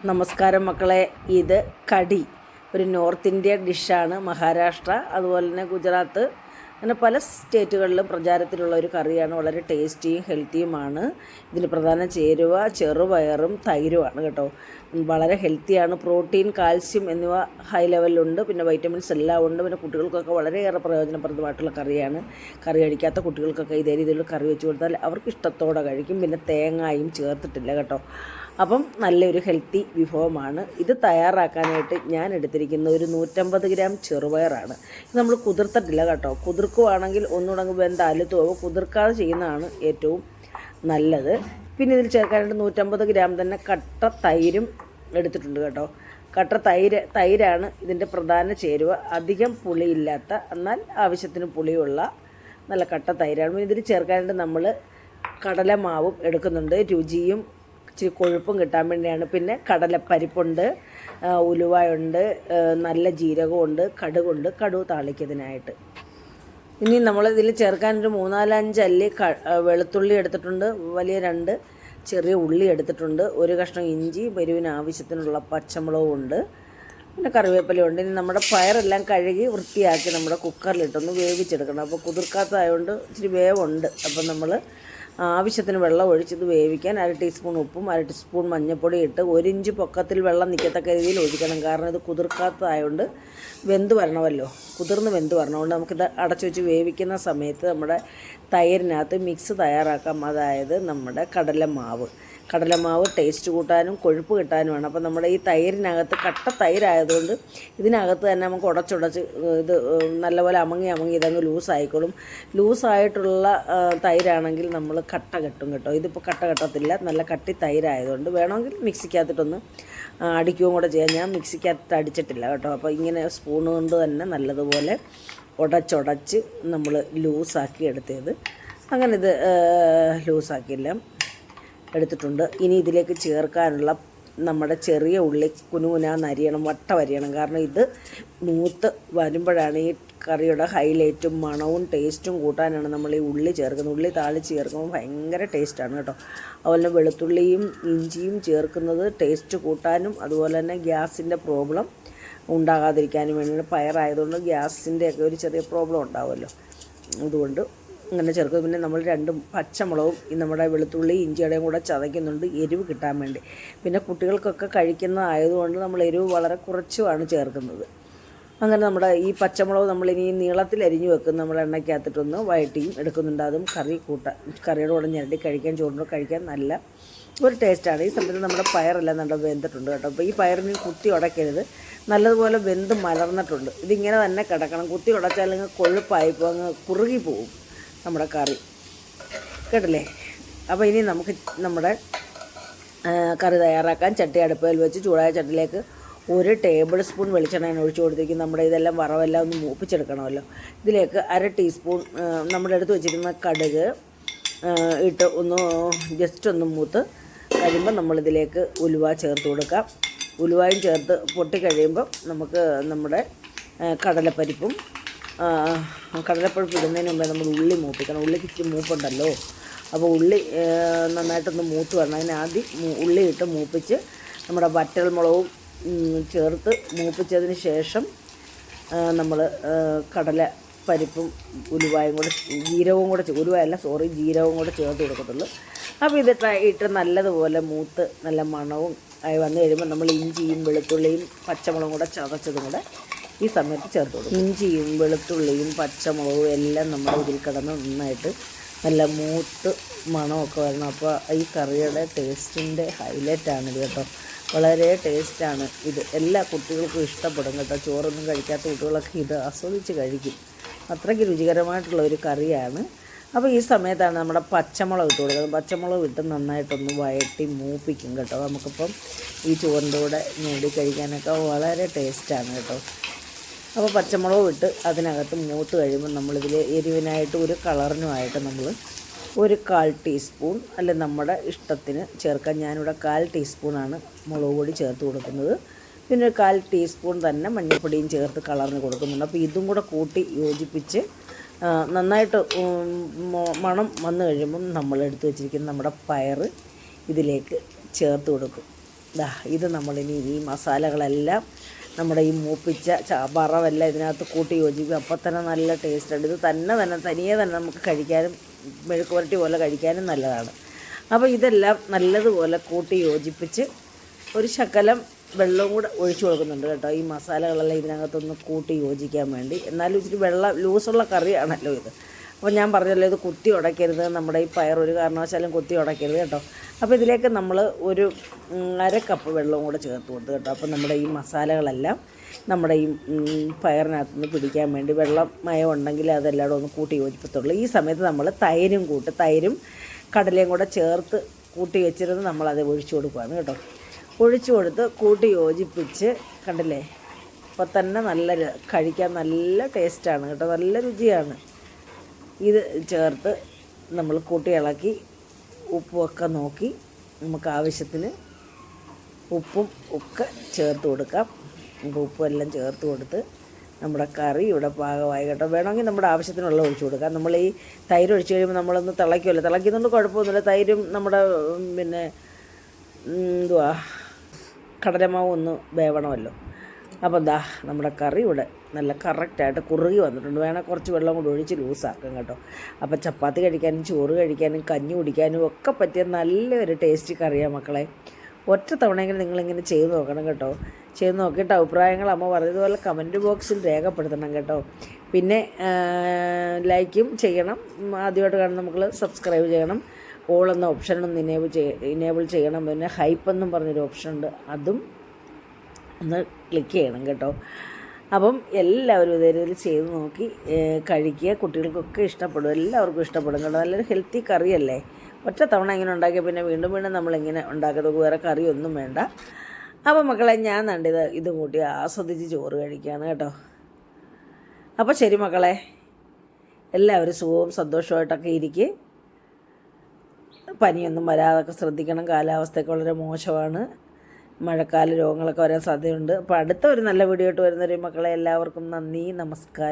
നമസ്കാരം മക്കളെ. ഇത് കടി ഒരു നോർത്ത് ഇന്ത്യൻ ഡിഷാണ്. മഹാരാഷ്ട്ര അതുപോലെ തന്നെ ഗുജറാത്ത് അങ്ങനെ പല സ്റ്റേറ്റുകളിലും പ്രചാരത്തിലുള്ള ഒരു കറിയാണ്. വളരെ ടേസ്റ്റിയും ഹെൽത്തിയുമാണ്. ഇതിന് പ്രധാന ചേരുവ ചെറുപയറും തൈരുമാണ് കേട്ടോ. വളരെ ഹെൽത്തിയാണ്. പ്രോട്ടീൻ, കാൽസ്യം എന്നിവ ഹൈ ലെവലിലുണ്ട്. പിന്നെ വൈറ്റമിൻസ് എല്ലാം ഉണ്ട്. പിന്നെ കുട്ടികൾക്കൊക്കെ വളരെയേറെ പ്രയോജനപ്രദമായിട്ടുള്ള കറിയാണ്. കറി കഴിക്കാത്ത കുട്ടികൾക്കൊക്കെ ഇതേ രീതിയിൽ കറി വെച്ച് കൊടുത്താൽ അവർക്ക് ഇഷ്ടത്തോടെ കഴിക്കും. പിന്നെ തേങ്ങയും ചേർത്തിട്ടില്ല കേട്ടോ. അപ്പം നല്ലൊരു ഹെൽത്തി വിഭവമാണ്. ഇത് തയ്യാറാക്കാനായിട്ട് ഞാൻ എടുത്തിരിക്കുന്ന ഒരു 150 ഗ്രാം ചെറുപയറാണ്. ഇത് നമ്മൾ കുതിർത്തിട്ടില്ല കേട്ടോ. കുതിർക്കുവാണെങ്കിൽ ഒന്നുകൂടെ വെന്ത് അലുത്ത് പോകും. കുതിർക്കാതെ ചെയ്യുന്നതാണ് ഏറ്റവും നല്ലത്. പിന്നെ ഇതിൽ ചേർക്കാനായിട്ട് 150 ഗ്രാം തന്നെ കട്ട തൈരും എടുത്തിട്ടുണ്ട് കേട്ടോ. കട്ട തൈരാണ് ഇതിൻ്റെ പ്രധാന ചേരുവ. അധികം പുളിയില്ലാത്ത എന്നാൽ ആവശ്യത്തിന് പുളിയുള്ള നല്ല കട്ട തൈരാണ്. ഇതിൽ ചേർക്കാനായിട്ട് നമ്മൾ കടലമാവും എടുക്കുന്നുണ്ട്. രുചിയും ഇച്ചിരി കൊഴുപ്പും കിട്ടാൻ വേണ്ടിയാണ്. പിന്നെ കടലപ്പരിപ്പുണ്ട്, ഉലുവയുണ്ട്, നല്ല ജീരകമുണ്ട്, കടുകുണ്ട്, കടുക് താളിക്കുന്നതിനായിട്ട്. ഇനി നമ്മൾ ഇതിൽ ചേർക്കാനൊരു 3-4-5 അല്ലി വെളുത്തുള്ളി എടുത്തിട്ടുണ്ട്. വലിയ 2 ചെറിയ ഉള്ളി എടുത്തിട്ടുണ്ട്. ഒരു കഷ്ണം ഇഞ്ചി, എരിവിന് ആവശ്യത്തിനുള്ള പച്ചമുളകും ഉണ്ട്. പിന്നെ കറിവേപ്പിലയുണ്ട്. ഇനി നമ്മുടെ പയറെല്ലാം കഴുകി വൃത്തിയാക്കി നമ്മുടെ കുക്കറിലിട്ടൊന്ന് വേവിച്ചെടുക്കണം. അപ്പോൾ കുതിർക്കാത്തതായതുകൊണ്ട് ഇച്ചിരി വേവുണ്ട്. അപ്പം നമ്മൾ ആവശ്യത്തിന് വെള്ളം ഒഴിച്ചത് വേവിക്കാൻ 1/2 ടീസ്പൂൺ ഉപ്പും 1/2 ടീസ്പൂൺ മഞ്ഞൾപ്പൊടി ഇട്ട് 1 ഇഞ്ച് പൊക്കത്തിൽ വെള്ളം നിൽക്കത്തക്ക രീതിയിൽ ഒഴിക്കണം. കാരണം ഇത് കുതിർക്കാത്തതായതുകൊണ്ട് വെന്ത് വരണമല്ലോ, കുതിർന്ന് വെന്ത് വരണമുണ്ട്. നമുക്കിത് അടച്ചു വെച്ച് വേവിക്കുന്ന സമയത്ത് നമ്മുടെ തൈരിനകത്ത് മിക്സ് തയ്യാറാക്കാം. അതായത് നമ്മുടെ കടലമാവ് ടേസ്റ്റ് കൂട്ടാനും കൊഴുപ്പ് കിട്ടാനുമാണ്. അപ്പോൾ നമ്മുടെ ഈ തൈരിനകത്ത് കട്ട തൈരായതുകൊണ്ട് ഇതിനകത്ത് തന്നെ നമുക്ക് ഉടച്ചുടച്ച് ഇത് നല്ലപോലെ അമങ്ങി ഇതങ്ങ് ലൂസായിക്കോളും. ലൂസായിട്ടുള്ള തൈരാണെങ്കിൽ നമ്മൾ കട്ട കെട്ടും കേട്ടോ. ഇതിപ്പോൾ കട്ട കെട്ടത്തില്ല. നല്ല കട്ടി തൈരായതുകൊണ്ട് വേണമെങ്കിൽ മിക്സിക്കകത്തിട്ടൊന്ന് അടിക്കുകയും കൂടെ ചെയ്യാം. ഞാൻ മിക്സിക്കകത്ത് അടിച്ചിട്ടില്ല കേട്ടോ. അപ്പോൾ ഇങ്ങനെ സ്പൂൺ കൊണ്ട് തന്നെ നല്ലതുപോലെ ഉടച്ചുടച്ച് നമ്മൾ ലൂസാക്കി എടുത്തത്. അങ്ങനെ ഇത് ലൂസാക്കിയില്ല എടുത്തിട്ടുണ്ട്. ഇനി ഇതിലേക്ക് ചേർക്കാനുള്ള നമ്മുടെ ചെറിയ ഉള്ളി കുനുകുനാന്നരിയണം, വട്ടം. കാരണം ഇത് മൂത്ത് വരുമ്പോഴാണ് ഈ കറിയുടെ ഹൈലൈറ്റും മണവും ടേസ്റ്റും കൂട്ടാനാണ് നമ്മൾ ഈ ഉള്ളി ചേർക്കുന്നത്. ഉള്ളി താളിച്ച് ചേർക്കുമ്പോൾ ഭയങ്കര ടേസ്റ്റാണ് കേട്ടോ. അതുപോലെ വെളുത്തുള്ളിയും ഇഞ്ചിയും ചേർക്കുന്നത് ടേസ്റ്റ് കൂട്ടാനും അതുപോലെ തന്നെ ഗ്യാസിൻ്റെ പ്രോബ്ലം ഉണ്ടാകാതിരിക്കാനും വേണ്ടിയാണ്. പയറായതുകൊണ്ട് ഗ്യാസിൻ്റെയൊക്കെ ഒരു ചെറിയ പ്രോബ്ലം ഉണ്ടാവുമല്ലോ, അതുകൊണ്ട് അങ്ങനെ ചേർക്കും. പിന്നെ നമ്മൾ 2 പച്ചമുളകും നമ്മുടെ വെളുത്തുള്ളി ഇഞ്ചിയുടെയും കൂടെ ചതയ്ക്കുന്നുണ്ട്, എരിവ് കിട്ടാൻ വേണ്ടി. പിന്നെ കുട്ടികൾക്കൊക്കെ കഴിക്കുന്നതായതുകൊണ്ട് നമ്മൾ എരിവ് വളരെ കുറച്ചുമാണ് ചേർക്കുന്നത്. അങ്ങനെ നമ്മുടെ ഈ പച്ചമുളക് നമ്മളിനി നീളത്തിൽ അരിഞ്ഞു വെക്കും. നമ്മൾ എണ്ണയ്ക്കകത്തിട്ടൊന്ന് വഴറ്റിയും എടുക്കുന്നുണ്ട്. അതും കറിയുടെ കൂടെ ഞരടി കഴിക്കാൻ, ചോറിനോട് കഴിക്കാൻ നല്ല ഒരു ടേസ്റ്റാണ്. ഈ സമയത്ത് നമ്മുടെ പയറെല്ലാം നല്ല വെന്തിട്ടുണ്ട് കേട്ടോ. അപ്പോൾ ഈ പയറിന് കുത്തി ഉടയ്ക്കരുത്, നല്ലതുപോലെ വെന്ത് മലർന്നിട്ടുണ്ട്. ഇതിങ്ങനെ തന്നെ കിടക്കണം. കുത്തി ഉടച്ചാൽ കൊഴുപ്പായിപ്പോൾ അങ്ങ് കുറുകി പോവും നമ്മുടെ കറി കേട്ടില്ലേ. അപ്പോൾ ഇനി നമുക്ക് നമ്മുടെ കറി തയ്യാറാക്കാൻ ചട്ടി അടുപ്പിൽ വെച്ച് ചൂടായ ചട്ടിയിലേക്ക് 1 ടേബിൾ സ്പൂൺ വെളിച്ചെണ്ണയാണ് ഒഴിച്ചു കൊടുത്തിരിക്കും. നമ്മുടെ ഇതെല്ലാം വറവെല്ലാം ഒന്ന് മൂപ്പിച്ചെടുക്കണമല്ലോ. ഇതിലേക്ക് 1/2 ടീസ്പൂൺ നമ്മുടെ എടുത്ത് വെച്ചിരുന്ന കടുക് ഇട്ട് ജസ്റ്റ് ഒന്ന് മൂത്ത് കഴിയുമ്പോൾ നമ്മളിതിലേക്ക് ഉലുവ ചേർത്ത് കൊടുക്കാം. ഉലുവയും ചേർത്ത് പൊട്ടിക്കഴിയുമ്പം നമുക്ക് നമ്മുടെ കടലപ്പരിപ്പും ഇടുന്നതിന് മുമ്പേ നമ്മൾ ഉള്ളി മൂപ്പിക്കണം. ഉള്ളിക്ക് ഇച്ചിരി മൂപ്പുണ്ടല്ലോ. അപ്പോൾ ഉള്ളി നന്നായിട്ടൊന്ന് മൂത്ത് വരണം. അതിനാദ്യം ഉള്ളി ഇട്ട് മൂപ്പിച്ച് നമ്മുടെ വറ്റൽമുളകും ചേർത്ത് മൂപ്പിച്ചതിന് ശേഷം നമ്മൾ കടലപ്പരിപ്പും ഉലുവയും കൂടെ ജീരകവും കൂടെ ജീരകവും കൂടെ ചേർത്ത് കൊടുക്കത്തുള്ളൂ. അപ്പോൾ ഇത് ഇട്ട് നല്ലതുപോലെ മൂത്ത് നല്ല മണവും ആയി വന്നു കഴിയുമ്പോൾ നമ്മൾ ഇഞ്ചിയും വെളുത്തുള്ളിയും പച്ചമുളകും കൂടെ ചതച്ചതും കൂടെ ഈ സമയത്ത് ചേർത്ത് കൊടുക്കും. ഇഞ്ചിയും വെളുത്തുള്ളിയും പച്ചമുളകും എല്ലാം നമ്മുടെ ഇതിൽ കിടന്ന് നന്നായിട്ട് നല്ല മൂത്ത് മണമൊക്കെ വരണം. അപ്പോൾ ഈ കറിയുടെ ടേസ്റ്റിൻ്റെ ഹൈലൈറ്റാണിത് കേട്ടോ. വളരെ ടേസ്റ്റാണ് ഇത്. എല്ലാ കുട്ടികൾക്കും ഇഷ്ടപ്പെടും കേട്ടോ. ചോറൊന്നും കഴിക്കാത്ത കുട്ടികളൊക്കെ ഇത് ആസ്വദിച്ച് കഴിക്കും. അത്രയ്ക്ക് രുചികരമായിട്ടുള്ള ഒരു കറിയാണ്. അപ്പോൾ ഈ സമയത്താണ് നമ്മുടെ പച്ചമുളക് ഇട്ട് കൊടുക്കുന്നത്. പച്ചമുളക് ഇട്ട് നന്നായിട്ടൊന്ന് വഴറ്റി മൂപ്പിക്കും കേട്ടോ. നമുക്കിപ്പം ഈ ചോറിൻ്റെ കൂടെ ഞെടി കഴിക്കാനൊക്കെ വളരെ ടേസ്റ്റാണ് കേട്ടോ. അപ്പോൾ പച്ചമുളക് ഇട്ട് അതിനകത്ത് മൂത്ത് കഴിയുമ്പോൾ നമ്മളിതിൽ എരിവിനായിട്ട് ഒരു കളറിനുമായിട്ട് നമ്മൾ ഒരു 1/4 ടീസ്പൂൺ അല്ലെ നമ്മുടെ ഇഷ്ടത്തിന് ചേർക്കാൻ. ഞാനിവിടെ 1/4 ടീസ്പൂണാണ് മുളക് പൊടി ചേർത്ത് കൊടുക്കുന്നത്. പിന്നെ ഒരു 1/4 ടീസ്പൂൺ തന്നെ മഞ്ഞൾപ്പൊടിയും ചേർത്ത് കളറിന് കൊടുക്കുന്നുണ്ട്. അപ്പോൾ ഇതും കൂടെ കൂട്ടി യോജിപ്പിച്ച് നന്നായിട്ട് മണം വന്നു കഴിയുമ്പം നമ്മൾ എടുത്ത് വെച്ചിരിക്കുന്ന നമ്മുടെ പയർ ഇതിലേക്ക് ചേർത്ത് കൊടുക്കും. ഇത് നമ്മളിനി ഈ മസാലകളെല്ലാം നമ്മുടെ ഈ മൂപ്പിച്ച വറവെല്ലാം ഇതിനകത്ത് കൂട്ടി യോജിക്കും. അപ്പോൾ തന്നെ നല്ല ടേസ്റ്റുണ്ട്. ഇത് തനിയെ തന്നെ നമുക്ക് കഴിക്കാനും മെഴുക്ക് പുരട്ടി പോലെ കഴിക്കാനും നല്ലതാണ്. അപ്പോൾ ഇതെല്ലാം നല്ലതുപോലെ കൂട്ടി യോജിപ്പിച്ച് ഒരു ശകലം വെള്ളവും കൂടെ ഒഴിച്ചു കൊടുക്കുന്നുണ്ട് കേട്ടോ, ഈ മസാലകളെല്ലാം ഇതിനകത്തൊന്ന് കൂട്ടി യോജിക്കാൻ വേണ്ടി. എന്നാലും ഇച്ചിരി ലൂസുള്ള കറിയാണല്ലോ ഇത്. അപ്പോൾ ഞാൻ പറഞ്ഞല്ലോ, ഇത് കുത്തി ഉടയ്ക്കരുത്, നമ്മുടെ ഈ പയർ ഒരു കാരണവശാലും കുത്തി ഉടയ്ക്കരുത് കേട്ടോ. അപ്പോൾ ഇതിലേക്ക് നമ്മൾ ഒരു 1/2 കപ്പ് വെള്ളവും കൂടെ ചേർത്ത് കൊടുത്തു കേട്ടോ. അപ്പോൾ നമ്മുടെ ഈ മസാലകളെല്ലാം നമ്മുടെ ഈ പയറിനകത്തുനിന്ന് പിടിക്കാൻ വേണ്ടി വെള്ളം മയം ഉണ്ടെങ്കിൽ അതെല്ലാം ഒന്ന് കൂട്ടി യോജിപ്പത്തുള്ളൂ. ഈ സമയത്ത് നമ്മൾ തൈരും കടലയും കൂടെ ചേർത്ത് കൂട്ടി വെച്ചിരുന്ന് നമ്മളത് ഒഴിച്ചു കൊടുക്കുകയാണ് കേട്ടോ. ഒഴിച്ചു കൊടുത്ത് കൂട്ടി യോജിപ്പിച്ച് കണ്ടില്ലേ, അപ്പോൾ തന്നെ കഴിക്കാൻ നല്ല ടേസ്റ്റാണ് കേട്ടോ, നല്ല രുചിയാണ്. ഇത് ചേർത്ത് നമ്മൾ കൂട്ടി ഇളക്കി ഉപ്പുമൊക്കെ നോക്കി നമുക്ക് ആവശ്യത്തിന് ഉപ്പും ഒക്കെ ചേർത്ത് കൊടുക്കാം. നമുക്ക് ഉപ്പും എല്ലാം ചേർത്ത് കൊടുത്ത് നമ്മുടെ കറി ഇവിടെ പാകമായി കേട്ടോ. വേണമെങ്കിൽ നമ്മുടെ ആവശ്യത്തിനുള്ള ഒഴിച്ചു കൊടുക്കാം. നമ്മൾ ഈ തൈര് ഒഴിച്ച് കഴിയുമ്പോൾ നമ്മളൊന്ന് തിളയ്ക്കുമല്ലോ, തിളയ്ക്കുന്നുണ്ട് കുഴപ്പമൊന്നുമില്ല. തൈരും നമ്മുടെ കടലമാവ് ഒന്ന് വേവണമല്ലോ. അപ്പോൾ നമ്മുടെ കറി ഇവിടെ നല്ല കറക്റ്റായിട്ട് കുറുകി വന്നിട്ടുണ്ട്. വേണേൽ കുറച്ച് വെള്ളം കൂടി ഒഴിച്ച് ലൂസാക്കാം കേട്ടോ. അപ്പോൾ ചപ്പാത്തി കഴിക്കാനും ചോറ് കഴിക്കാനും കഞ്ഞി കുടിക്കാനും ഒക്കെ പറ്റിയ നല്ലൊരു ടേസ്റ്റി കറിയാണ് മക്കളെ. ഒറ്റ തവണയെങ്കിലും നിങ്ങളിങ്ങനെ ചെയ്ത് നോക്കണം കേട്ടോ. ചെയ്ത് നോക്കിയിട്ട് അഭിപ്രായങ്ങൾ അമ്മ പറഞ്ഞതുപോലെ കമൻറ്റ് ബോക്സിൽ രേഖപ്പെടുത്തണം കേട്ടോ. പിന്നെ ലൈക്കും ചെയ്യണം. ആദ്യമായിട്ട് കാണുന്ന നമുക്ക് സബ്സ്ക്രൈബ് ചെയ്യണം. ഓൾ എന്ന ഓപ്ഷനൊന്ന് ഇനേബിൾ ചെയ്യണം. പിന്നെ ഹൈപ്പ് എന്നും പറഞ്ഞൊരു ഓപ്ഷനുണ്ട്, അതും ഒന്ന് ക്ലിക്ക് ചെയ്യണം കേട്ടോ. അപ്പം എല്ലാവരും ഇതേ രീതിയിൽ ചെയ്ത് നോക്കി കഴിക്കുക. കുട്ടികൾക്കൊക്കെ ഇഷ്ടപ്പെടും, എല്ലാവർക്കും ഇഷ്ടപ്പെടും കേട്ടോ. നല്ലൊരു ഹെൽത്തി കറിയല്ലേ. ഒറ്റ തവണ ഇങ്ങനെ ഉണ്ടാക്കിയാൽ പിന്നെ വീണ്ടും നമ്മളിങ്ങനെ ഉണ്ടാക്കുന്നത്, വേറെ കറിയൊന്നും വേണ്ട. അപ്പോൾ മക്കളെ, ഞാൻ ഇതും കൂട്ടി ആസ്വദിച്ച് ചോറ് കഴിക്കുകയാണ് കേട്ടോ. അപ്പോൾ ശരി മക്കളെ, എല്ലാവരും സുഖവും സന്തോഷമായിട്ടൊക്കെ ഇരിക്കുക. പനിയൊന്നും വരാതൊക്കെ ശ്രദ്ധിക്കണം. കാലാവസ്ഥയൊക്കെ വളരെ മോശമാണ്. മഴക്കാല രോഗങ്ങളൊക്കെ വരാൻ സാധ്യതയുണ്ട്. അപ്പോൾ അടുത്ത ഒരു നല്ല വീഡിയോ ആയിട്ട് വരുന്നവരെ മക്കളെ, എല്ലാവർക്കും നന്ദി, നമസ്കാരം.